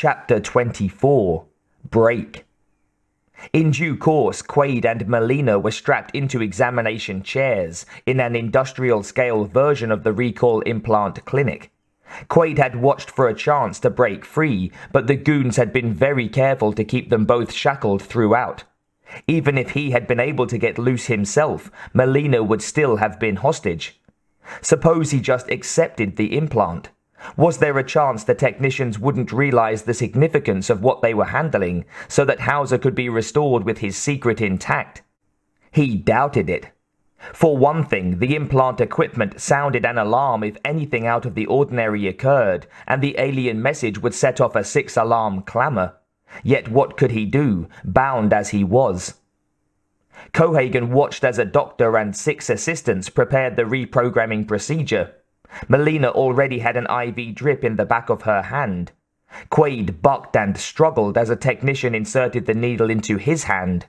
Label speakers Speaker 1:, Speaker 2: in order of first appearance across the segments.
Speaker 1: Chapter 24. Break. In due course, Quaid and Melina were strapped into examination chairs in an industrial-scale version of the Rekall implant clinic. Quaid had watched for a chance to break free, but the goons had been very careful to keep them both shackled throughout. Even if he had been able to get loose himself, Melina would still have been hostage. Suppose he just accepted the implant? Was there a chance the technicians wouldn't realize the significance of what they were handling, so that Hauser could be restored with his secret intact? He doubted it. For one thing, the implant equipment sounded an alarm if anything out of the ordinary occurred, and the alien message would set off a 6-alarm clamor. Yet what could he do, bound as he was? Cohagen watched as a doctor and 6 assistants prepared the reprogramming procedure. Melina already had an IV drip in the back of her hand. Quaid bucked and struggled as a technician inserted the needle into his hand.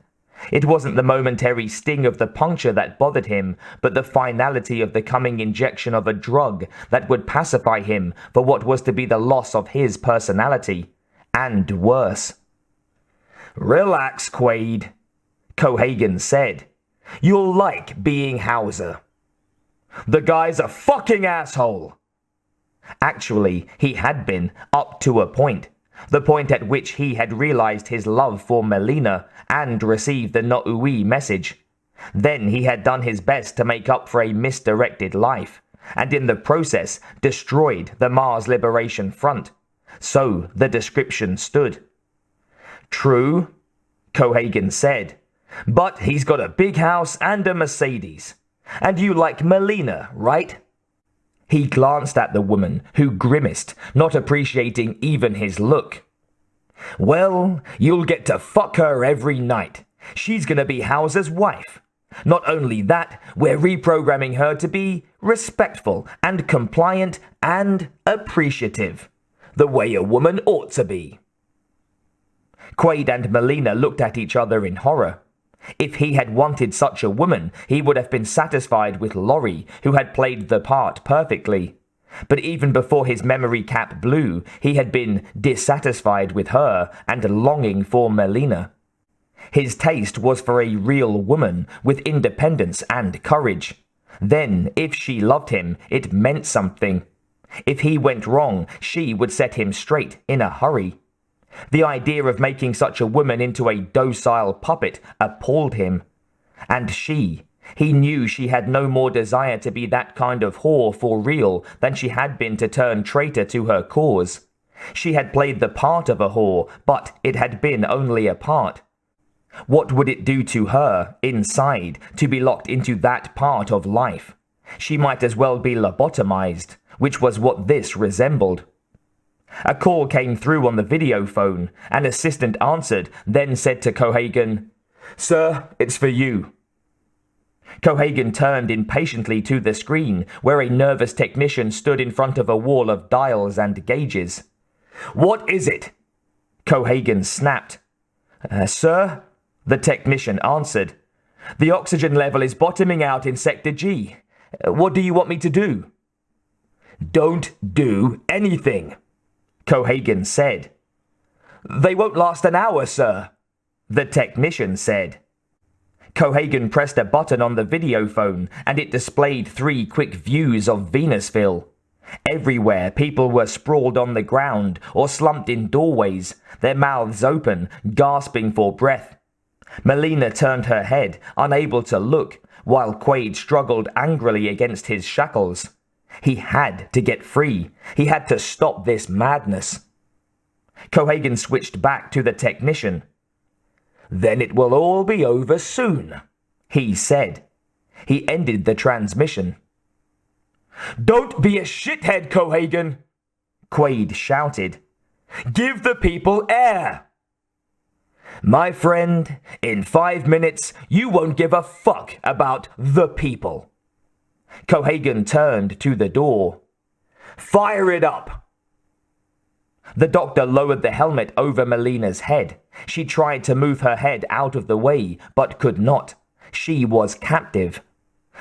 Speaker 1: It wasn't the momentary sting of the puncture that bothered him, but the finality of the coming injection of a drug that would pacify him for what was to be the loss of his personality. And worse. "Relax, Quaid," Cohagen said. "You'll like being Hauser. The guy's a fucking asshole." Actually, he had been, up to a point. The point at which he had realized his love for Melina and received the No'ui message. Then he had done his best to make up for a misdirected life, and in the process destroyed the Mars Liberation Front. So the description stood. "True," Cohagen said, "but he's got a big house and a Mercedes. And you like Melina, right?" He glanced at the woman, who grimaced, not appreciating even his look. "Well, you'll get to fuck her every night. She's gonna be Hauser's wife. Not only that, we're reprogramming her to be respectful and compliant and appreciative. The way a woman ought to be." Quaid and Melina looked at each other in horror. If he had wanted such a woman, he would have been satisfied with Laurie, who had played the part perfectly. But even before his memory cap blew, he had been dissatisfied with her and longing for Melina. His taste was for a real woman with independence and courage. Then, if she loved him, it meant something. If he went wrong, she would set him straight in a hurry. The idea of making such a woman into a docile puppet appalled him. And he knew she had no more desire to be that kind of whore for real than she had been to turn traitor to her cause. She had played the part of a whore, but it had been only a part. What would it do to her, inside, to be locked into that part of life? She might as well be lobotomized, which was what this resembled. A call came through on the video phone. An assistant answered, then said to Cohagen, "Sir, it's for you." Cohagen turned impatiently to the screen, where a nervous technician stood in front of a wall of dials and gauges. "What is it?" Cohagen snapped. Sir?" the technician answered. "The oxygen level is bottoming out in Sector G. What do you want me to do?" "Don't do anything," Cohagen said. "They won't last an hour, sir," the technician said. Cohagen pressed a button on the video phone, and it displayed 3 quick views of Venusville. Everywhere, people were sprawled on the ground or slumped in doorways, their mouths open, gasping for breath. Melina turned her head, unable to look, while Quaid struggled angrily against his shackles. He had to get free. He had to stop this madness. Cohagen switched back to the technician. "Then it will all be over soon," he said. He ended the transmission. "Don't be a shithead, Cohagen," Quaid shouted. "Give the people air." "My friend, in 5 minutes, you won't give a fuck about the people." Cohagen turned to the door. "Fire it up!" The doctor lowered the helmet over Melina's head. She tried to move her head out of the way, but could not. She was captive.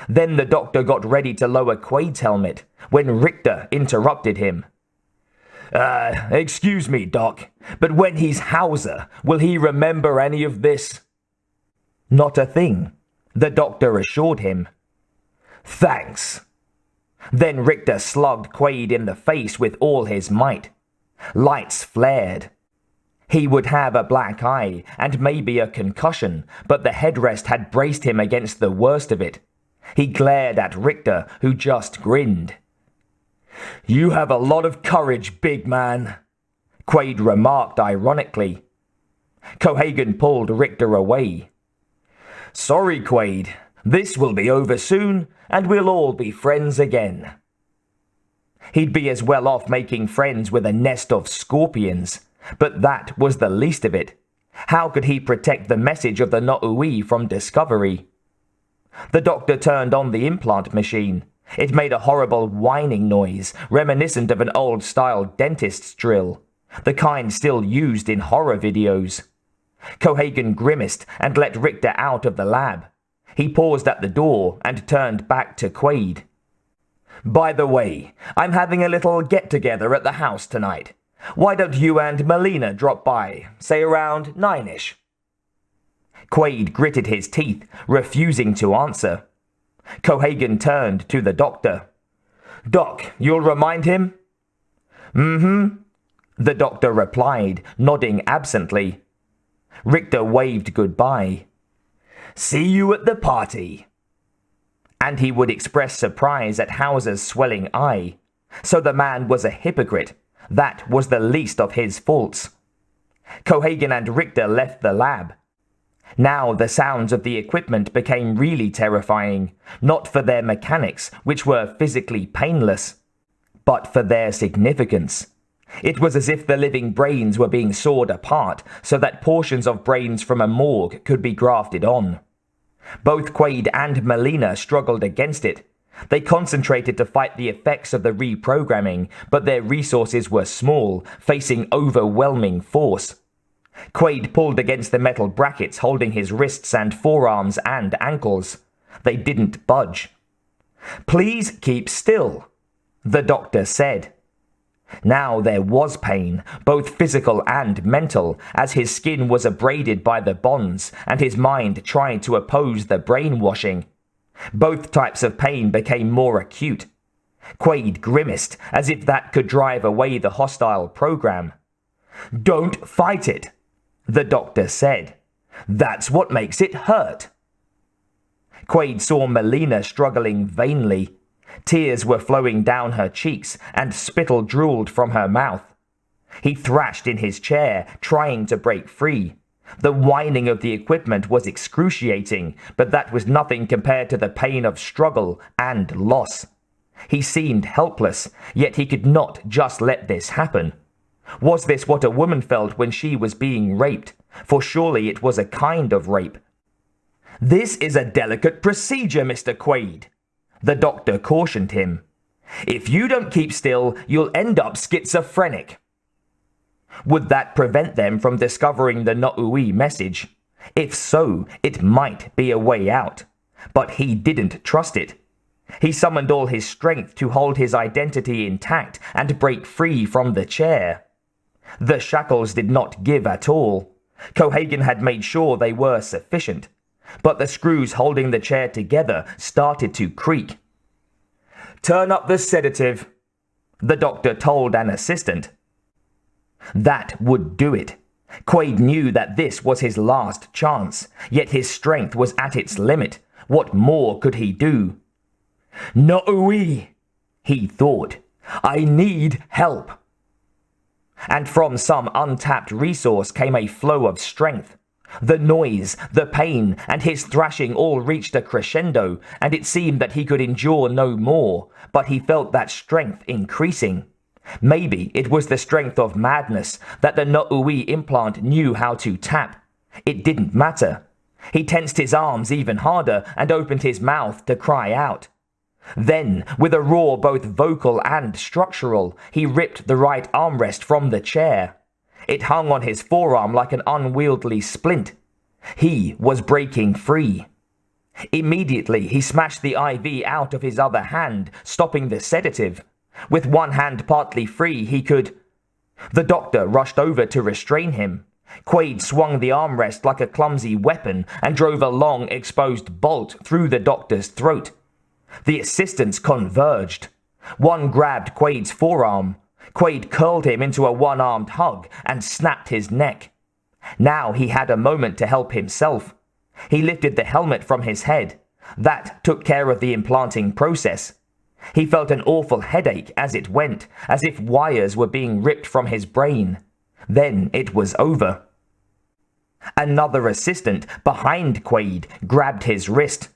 Speaker 1: Then the doctor got ready to lower Quaid's helmet, when Richter interrupted him. Excuse me, Doc, but when he's Hauser, will he remember any of this? Not a thing, the doctor assured him. Thanks. Then Richter slugged Quaid in the face with all his might. Lights flared. He would have a black eye and maybe a concussion, but the headrest had braced him against the worst of it. He glared at Richter, who just grinned. You have a lot of courage, big man, Quaid remarked ironically. Cohagen pulled Richter away. Sorry, Quaid. This will be over soon, and we'll all be friends again. He'd be as well off making friends with a nest of scorpions, but that was the least of it. How could he protect the message of the No'ui from discovery? The doctor turned on the implant machine. It made a horrible whining noise, reminiscent of an old-style dentist's drill, the kind still used in horror videos. Cohagen grimaced and let Richter out of the lab. He paused at the door and turned back to Quaid. By the way, I'm having a little get-together at the house tonight. Why don't you and Melina drop by, say around 9-ish? Quaid gritted his teeth, refusing to answer. Cohagen turned to the doctor. Doc, you'll remind him? Mm-hmm, the doctor replied, nodding absently. Richter waved goodbye. See you at the party. And he would express surprise at Hauser's swelling eye. So the man was a hypocrite. That was the least of his faults. Cohagen and Richter left the lab. Now the sounds of the equipment became really terrifying, not for their mechanics, which were physically painless, but for their significance. It was as if the living brains were being sawed apart so that portions of brains from a morgue could be grafted on. Both Quaid and Melina struggled against it. They concentrated to fight the effects of the reprogramming, but their resources were small, facing overwhelming force. Quaid pulled against the metal brackets holding his wrists and forearms and ankles. They didn't budge. Please keep still, the doctor said. Now there was pain, both physical and mental, as his skin was abraded by the bonds and his mind tried to oppose the brainwashing. Both types of pain became more acute. Quaid grimaced, as if that could drive away the hostile program. Don't fight it, the doctor said. That's what makes it hurt. Quaid saw Melina struggling vainly. Tears were flowing down her cheeks and spittle drooled from her mouth. He thrashed in his chair, trying to break free. The whining of the equipment was excruciating, but that was nothing compared to the pain of struggle and loss. He seemed helpless, yet he could not just let this happen. Was this what a woman felt when she was being raped? For surely it was a kind of rape. This is a delicate procedure, Mr. Quaid, the doctor cautioned him. If you don't keep still, you'll end up schizophrenic. Would that prevent them from discovering the No'ui message? If so, it might be a way out. But he didn't trust it. He summoned all his strength to hold his identity intact and break free from the chair. The shackles did not give at all. Cohagen had made sure they were sufficient. But the screws holding the chair together started to creak. Turn up the sedative, the doctor told an assistant. That would do it. Quaid knew that this was his last chance, yet his strength was at its limit. What more could he do? No'ui, he thought. I need help. And from some untapped resource came a flow of strength. The noise, the pain, and his thrashing all reached a crescendo, and it seemed that he could endure no more, but he felt that strength increasing. Maybe it was the strength of madness that the No'ui implant knew how to tap. It didn't matter. He tensed his arms even harder and opened his mouth to cry out. Then, with a roar both vocal and structural, he ripped the right armrest from the chair. It hung on his forearm like an unwieldy splint. He was breaking free. Immediately, he smashed the IV out of his other hand, stopping the sedative. With one hand partly free, he could... The doctor rushed over to restrain him. Quaid swung the armrest like a clumsy weapon and drove a long, exposed bolt through the doctor's throat. The assistants converged. One grabbed Quaid's forearm. Quaid curled him into a one-armed hug and snapped his neck. Now he had a moment to help himself. He lifted the helmet from his head. That took care of the implanting process. He felt an awful headache as it went, as if wires were being ripped from his brain. Then it was over. Another assistant behind Quaid grabbed his wrist.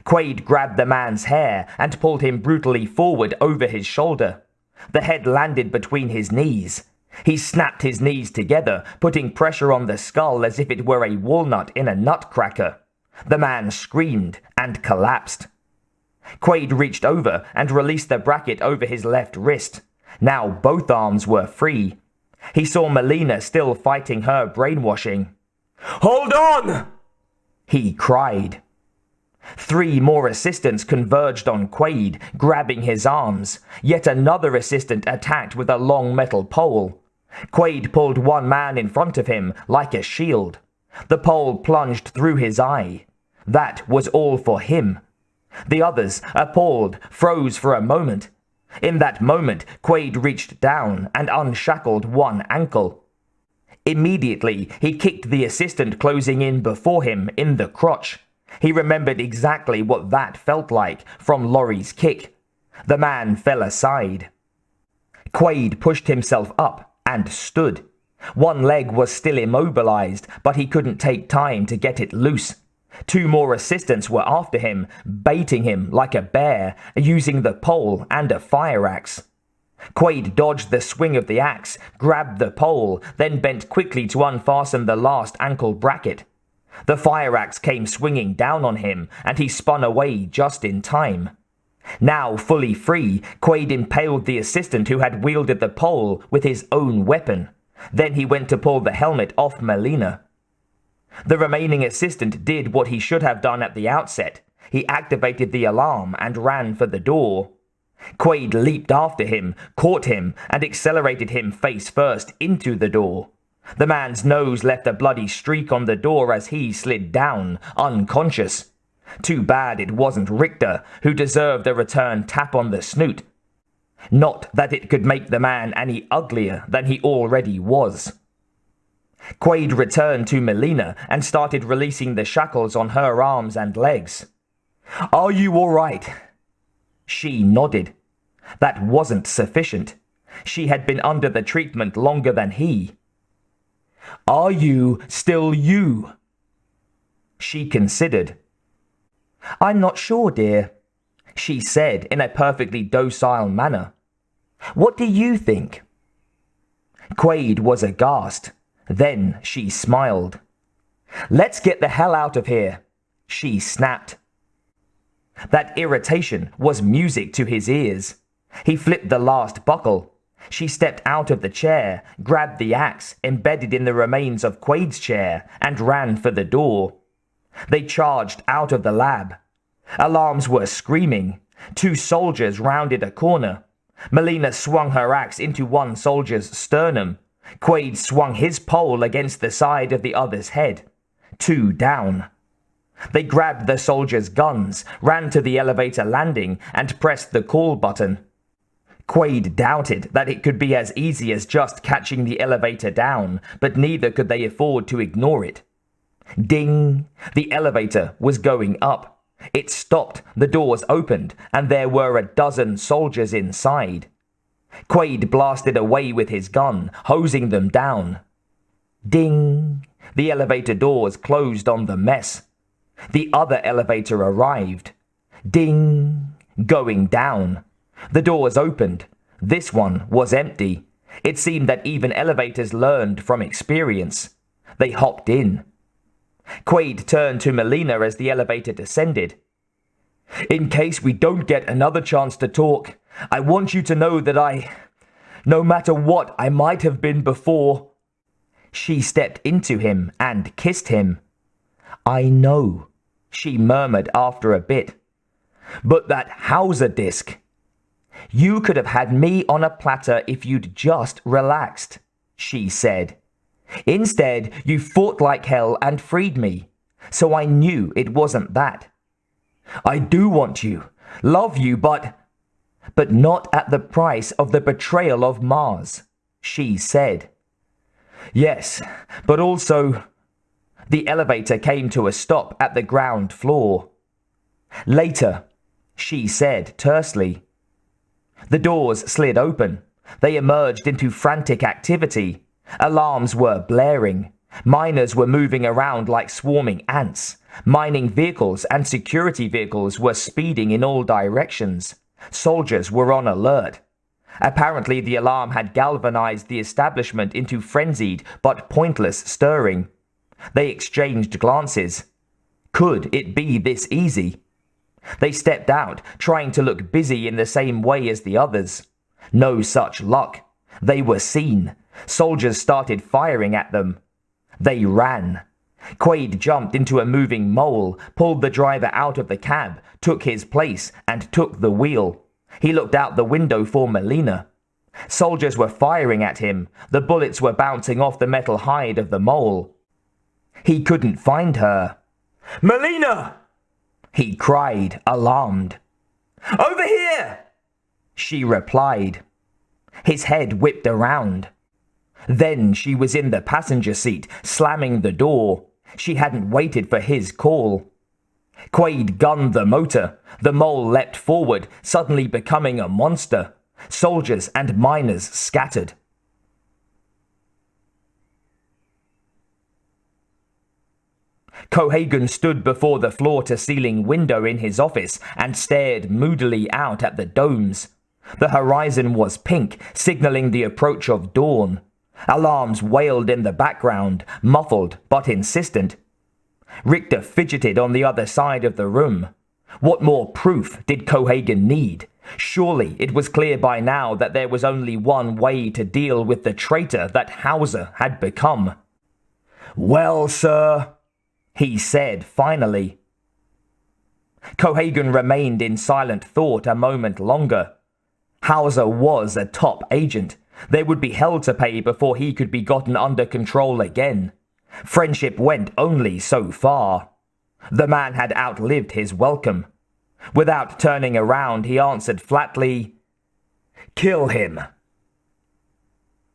Speaker 1: Quaid grabbed the man's hair and pulled him brutally forward over his shoulder. The head landed between his knees. He snapped his knees together, putting pressure on the skull as if it were a walnut in a nutcracker. The man screamed and collapsed. Quaid reached over and released the bracket over his left wrist. Now both arms were free. He saw Melina still fighting her brainwashing. "Hold on!" he cried. 3 more assistants converged on Quaid, grabbing his arms. Yet another assistant attacked with a long metal pole. Quaid pulled one man in front of him like a shield. The pole plunged through his eye. That was all for him. The others, appalled, froze for a moment. In that moment, Quaid reached down and unshackled one ankle. Immediately, he kicked the assistant closing in before him in the crotch. He remembered exactly what that felt like from Laurie's kick. The man fell aside. Quaid pushed himself up and stood. One leg was still immobilized, but he couldn't take time to get it loose. 2 more assistants were after him, baiting him like a bear, using the pole and a fire axe. Quaid dodged the swing of the axe, grabbed the pole, then bent quickly to unfasten the last ankle bracket. The fire axe came swinging down on him, and he spun away just in time. Now fully free, Quaid impaled the assistant who had wielded the pole with his own weapon. Then he went to pull the helmet off Melina. The remaining assistant did what he should have done at the outset. He activated the alarm and ran for the door. Quaid leaped after him, caught him, and accelerated him face first into the door. The man's nose left a bloody streak on the door as he slid down, unconscious. Too bad it wasn't Richter, who deserved a return tap on the snoot. Not that it could make the man any uglier than he already was. Quaid returned to Melina and started releasing the shackles on her arms and legs. "Are you all right?" She nodded. That wasn't sufficient. She had been under the treatment longer than he. "Are you still you?" She considered. "I'm not sure, dear," she said in a perfectly docile manner. "What do you think?" Quaid was aghast. Then she smiled. "Let's get the hell out of here," she snapped. That irritation was music to his ears. He flipped the last buckle. She stepped out of the chair, grabbed the axe embedded in the remains of Quaid's chair, and ran for the door. They charged out of the lab. Alarms were screaming. 2 soldiers rounded a corner. Melina swung her axe into one soldier's sternum. Quaid swung his pole against the side of the other's head. 2 down. They grabbed the soldiers' guns, ran to the elevator landing, and pressed the call button. Quaid doubted that it could be as easy as just catching the elevator down, but neither could they afford to ignore it. Ding! The elevator was going up. It stopped, the doors opened, and there were a dozen soldiers inside. Quaid blasted away with his gun, hosing them down. Ding! The elevator doors closed on the mess. The other elevator arrived. Ding! Going down. The doors opened. This one was empty. It seemed that even elevators learned from experience. They hopped in. Quaid turned to Melina as the elevator descended. "In case we don't get another chance to talk, I want you to know that no matter what I might have been before." She stepped into him and kissed him. "I know," she murmured after a bit. "But that Hauser disc. You could have had me on a platter if you'd just relaxed. she said. Instead, you fought like hell and freed me. So I knew it wasn't that. I do want you, love you, but not at the price of the betrayal of Mars, she said. Yes, but also... The elevator came to a stop at the ground floor. Later, she said tersely. The doors slid open. They emerged into frantic activity. Alarms were blaring. Miners were moving around like swarming ants. Mining vehicles and security vehicles were speeding in all directions. Soldiers were on alert. Apparently, the alarm had galvanized the establishment into frenzied but pointless stirring. They exchanged glances. Could it be this easy? They stepped out, trying to look busy in the same way as the others. No such luck. They were seen. Soldiers started firing at them. They ran. Quaid jumped into a moving mole, pulled the driver out of the cab, took his place, and took the wheel. He looked out the window for Melina. Soldiers were firing at him. The bullets were bouncing off the metal hide of the mole. He couldn't find her. Melina! He cried, alarmed. Over here! She replied. His head whipped around. Then she was in the passenger seat, slamming the door. She hadn't waited for his call. Quaid gunned the motor. The mole leapt forward, suddenly becoming a monster. Soldiers and miners scattered. Cohagen stood before the floor-to-ceiling window in his office and stared moodily out at the domes. The horizon was pink, signaling the approach of dawn. Alarms wailed in the background, muffled but insistent. Richter fidgeted on the other side of the room. What more proof did Cohagen need? Surely it was clear by now that there was only one way to deal with the traitor that Hauser had become. Well, sir, he said finally. Cohagen remained in silent thought a moment longer. Hauser was a top agent. There would be hell to pay before he could be gotten under control again. Friendship went only so far. The man had outlived his welcome. Without turning around, he answered flatly, "Kill him."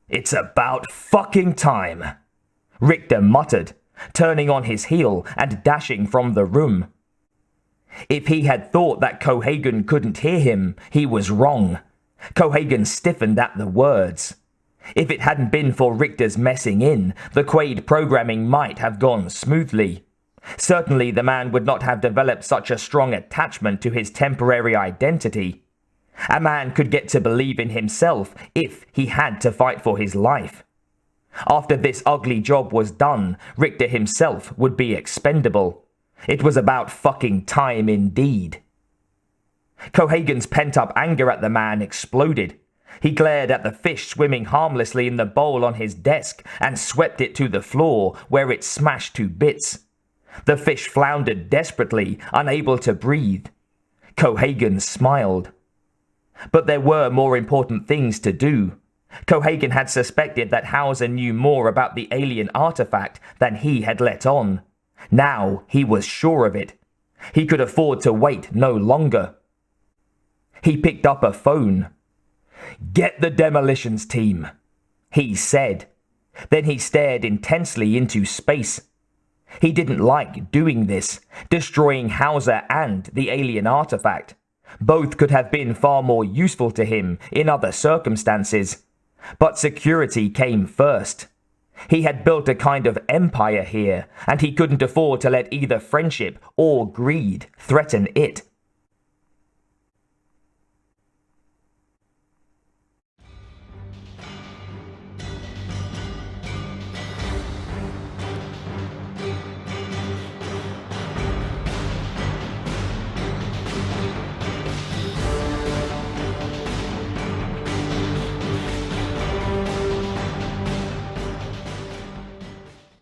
Speaker 1: "It's about fucking time," Richter muttered, turning on his heel and dashing from the room. If he had thought that Cohagen couldn't hear him, he was wrong. Cohagen stiffened at the words. If it hadn't been for Richter's messing in, the Quaid programming might have gone smoothly. Certainly the man would not have developed such a strong attachment to his temporary identity. A man could get to believe in himself if he had to fight for his life. After this ugly job was done, Richter himself would be expendable. It was about fucking time indeed. Cohagen's pent-up anger at the man exploded. He glared at the fish swimming harmlessly in the bowl on his desk and swept it to the floor, where it smashed to bits. The fish floundered desperately, unable to breathe. Cohagen smiled. But there were more important things to do. Cohagen had suspected that Hauser knew more about the alien artifact than he had let on. Now he was sure of it. He could afford to wait no longer. He picked up a phone. "Get the demolitions team," he said. Then he stared intensely into space. He didn't like doing this, destroying Hauser and the alien artifact. Both could have been far more useful to him in other circumstances. But security came first. He had built a kind of empire here, and he couldn't afford to let either friendship or greed threaten it.